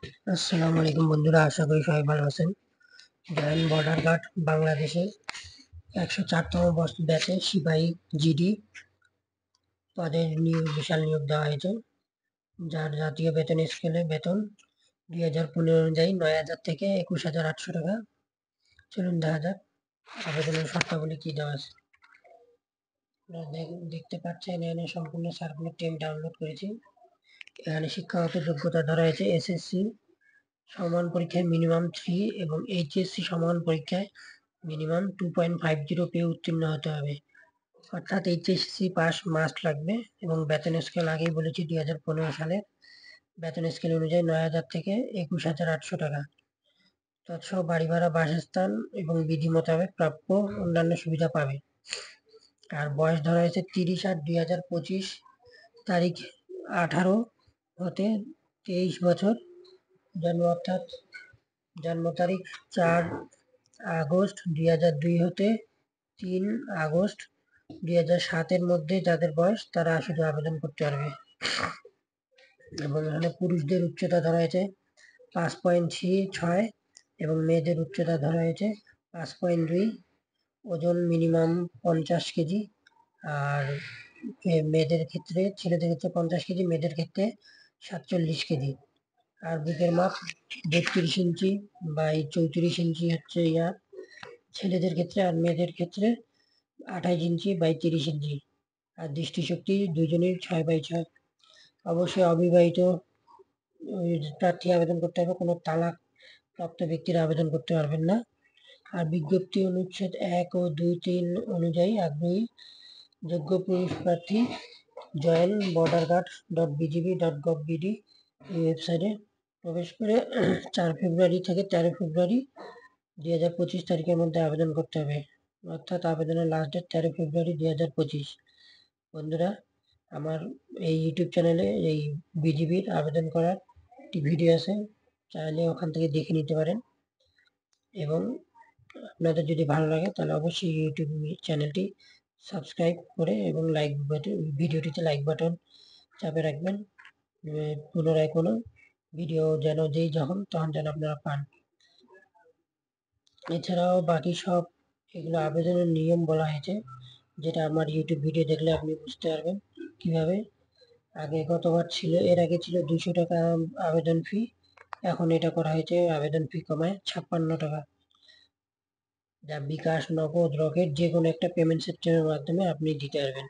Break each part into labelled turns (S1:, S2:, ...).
S1: আসসালামু আলাইকুম বন্ধুরা, আশা করি সবাই ভালো আছেন। জয়েন্ট বর্ডার গার্ড বাংলাদেশে 104তম ব্যাচে সিপাহী জিডি পদের বিশাল নিয়োগ দেওয়া হয়েছে, যার জাতীয় বেতন স্কেলে বেতন 2015 অনুযায়ী 9,000 থেকে 21,800 টাকা। চলুন দেখা যাক আবেদনের শর্তাবলী কি দেওয়া আছে। দেখতে পাচ্ছেন এখানে সম্পূর্ণ সার্কুলারটি আমি ডাউনলোড করেছি। এখানে শিক্ষাগত যোগ্যতা ধরা হয়েছে এসএসসি সমান পরীক্ষায় মিনিমাম 3 এবং এইচএসসি সমান পরীক্ষায় মিনিমাম 2.50 পেয়ে উত্তীর্ণ হতে হবে, অর্থাৎ এইচএসসি পাস মাস্ট লাগবে। এবং বেতন স্কেল আগেই বলেছি 2015 সালে বেতন স্কেল অনুযায়ী 9,000 থেকে 21,800 টাকা। তৎসহ বাড়ি ভাড়া, বাসস্থান এবং বিধি মোতাবেক প্রাপ্য অন্যান্য সুবিধা পাবে। আর বয়স ধরা হয়েছে 30/8/2025 তারিখ 18 হতে 23 বছর জন্ম, অর্থাৎ জন্ম তারিখ 4 আগস্ট 2002 হতে 3 আগস্ট 2007 মধ্যে যাদের বয়স তারা শুধু আবেদন করতে পারবে। এবং এখানে পুরুষদের উচ্চতা ধরা হয়েছে 5.6 এবং মেয়েদের উচ্চতা ধরা হয়েছে 5.2। ওজন মিনিমাম 50 কেজি। আর মেয়েদের ক্ষেত্রে, ছেলেদের ক্ষেত্রে 50 কেজি, মেয়েদের ক্ষেত্রে 47 কেজি। আর বুকের মাপ 32 ইঞ্চি বাই 34 ইঞ্চি হচ্ছে ছেলেদের ক্ষেত্রে, আর মেয়েদের ক্ষেত্রে 28 ইঞ্চি বাই 30 ইঞ্চি। আর দৃষ্টিশক্তি দুজনের 6/6। অবশ্যই অবিবাহিত প্রার্থী আবেদন করতে হবে, কোনো তালাক প্রাপ্ত ব্যক্তিরা আবেদন করতে পারবেন না। আর বিজ্ঞপ্তি অনুচ্ছেদ 1 ও 2, 3 অনুযায়ী আগ্রহী যোগ্য পুরুষ প্রার্থী joinborderguard.bgb.gov.bd এই ওয়েবসাইটে প্রবেশ করে 4 ফেব্রুয়ারি থেকে 13 ফেব্রুয়ারি 2025 তারিখের মধ্যে আবেদন করতে হবে, অর্থাৎ আবেদনের লাস্ট ডেট 13 ফেব্রুয়ারি 2025। বন্ধুরা, আমার এই ইউটিউব চ্যানেলে এই বিজিবির আবেদন করার একটি ভিডিও আছে, চাইলে ওখান থেকে দেখে নিতে পারেন। এবং আপনাদের যদি ভালো লাগে তাহলে অবশ্যই ইউটিউব চ্যানেলটি সাবস্ক্রাইব করে এবং লাইক বাটন, ভিডিওটিতে লাইক বাটন চাপে রাখবেন, পুনরায় কোনো ভিডিও যেন যখন তখন যেন আপনারা পান। এছাড়াও বাকি সব এগুলো আবেদনের নিয়ম বলা হয়েছে, যেটা আমার ইউটিউব ভিডিও দেখলে আপনি বুঝতে পারবেন কিভাবে। আগে গতবার ছিল, এর আগে ছিল 200 টাকা আবেদন ফি, এখন এটা করা হয়েছে আবেদন ফি কমায় 56 টাকা, যা বিকাশ, নগদ, রকেট যে কোনো একটা পেমেন্ট সিস্টেমের মাধ্যমে আপনি দিতে পারবেন।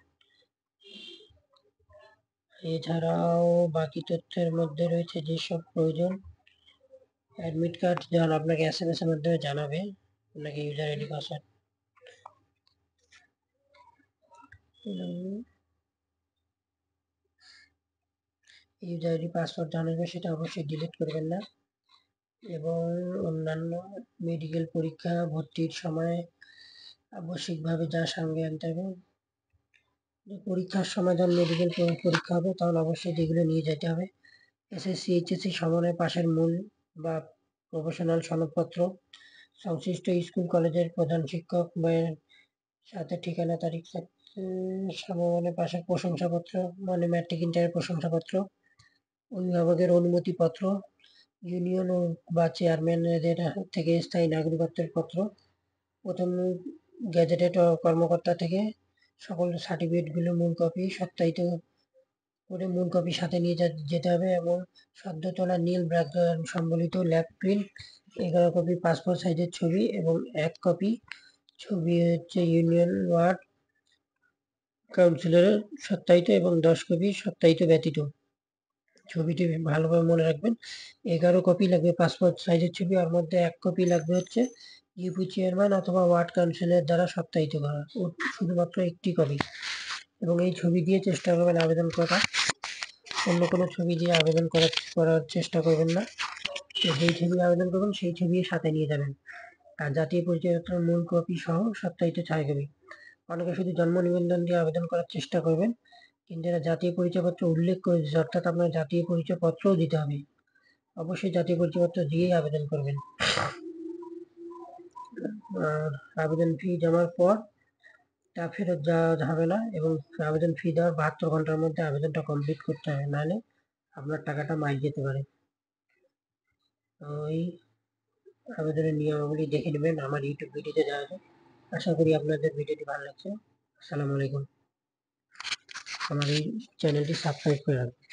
S1: এছাড়াও বাকি তথ্যের মধ্যে রয়েছে যেসব প্রয়োজন, অ্যাডমিট কার্ড যেমন আপনাকে SMS এর মাধ্যমে জানাবে, আপনাকে ইউজার আইডি পাসওয়ার্ড জানাবে, সেটা অবশ্যই ডিলিট করবেন না। এবং অন্যান্য মেডিকেল পরীক্ষা, ভর্তির সময় আবশ্যিকভাবে যা সঙ্গে আনতে হবে, পরীক্ষার সময় যখন মেডিকেল পরীক্ষা হবে তখন অবশ্যই যেগুলো নিয়ে যেতে হবে: এসএসসি এইচএসসি সমানের পাশের মূল বা প্রফেশনাল সনদপত্র, সংশ্লিষ্ট স্কুল কলেজের প্রধান শিক্ষক বা সাথে ঠিকানা, তারিখ, সমমানের পাশের প্রশংসাপত্র, মানে ম্যাট্রিক ইন্টারের প্রশংসাপত্র, অভিভাবকের অনুমতিপত্র, ইউনিয়ন বা চেয়ারম্যানদের থেকে স্থায়ী নাগরিকত্বের পত্র, প্রথম গ্যাজেটেড কর্মকর্তা থেকে সকল সার্টিফিকেটগুলো মূল কপি সত্যায়িত করে মূল কপি সাথে নিয়ে যেতে হবে। এবং সদ্য তোলা নীল ব্যাকগ্রাউন্ড সম্বলিত ল্যাব প্রিন্ট 11 কপি পাসপোর্ট সাইজের ছবি এবং 1 কপি ছবি হচ্ছে ইউনিয়ন ওয়ার্ড কাউন্সিলরের সত্যায়িত এবং 10 কপি সত্যায়িত ব্যতীত। ছবিটি ভালোভাবে মনে রাখবেন, 11 কপি লাগবে পাসপোর্ট সাইজের ছবি, আর মধ্যে 1 কপি লাগবে হচ্ছে ইউপি চেয়ারম্যান অথবা ওয়ার্ড কাউন্সিলের দ্বারা সত্যায়িত করা, শুধুমাত্র একটি কপি। এবং এই ছবি দিয়ে চেষ্টা করবেন আবেদন করা, অন্য কোনো ছবি দিয়ে আবেদন করার চেষ্টা করবেন না। যেই ছবি আবেদন করবেন সেই ছবি সাথে নিয়ে যাবেন। আর জাতীয় পরিচয়পত্রের মূল কপি সহ সত্যায়িত 6 কপি। অনেকে শুধু জন্ম নিবন্ধন দিয়ে আবেদন করার চেষ্টা করবেন, কিন্তু এরা জাতীয় পরিচয়পত্র উল্লেখ করেছে, অর্থাৎ আপনার জাতীয় পরিচয়পত্রও দিতে হবে। অবশ্যই জাতীয় পরিচয়পত্র দিয়েই আবেদন করবেন। আর আবেদন ফি জমার পর তা ফেরত যাওয়া হবে না, এবং আবেদন ফি দেওয়ার 72 ঘন্টার মধ্যে আবেদনটা কমপ্লিট করতে হবে, নাহলে আপনার টাকাটা মাইর যেতে পারে। ওই আবেদনের নিয়মাবলী দেখে নেবেন, আমার ইউটিউব ভিডিওতে দেওয়া আছে। আশা করি আপনাদের ভিডিওটি ভালো লাগছে। আসসালামু আলাইকুম। আমার এই চ্যানেলটি সাবস্ক্রাইব করে রাখবেন।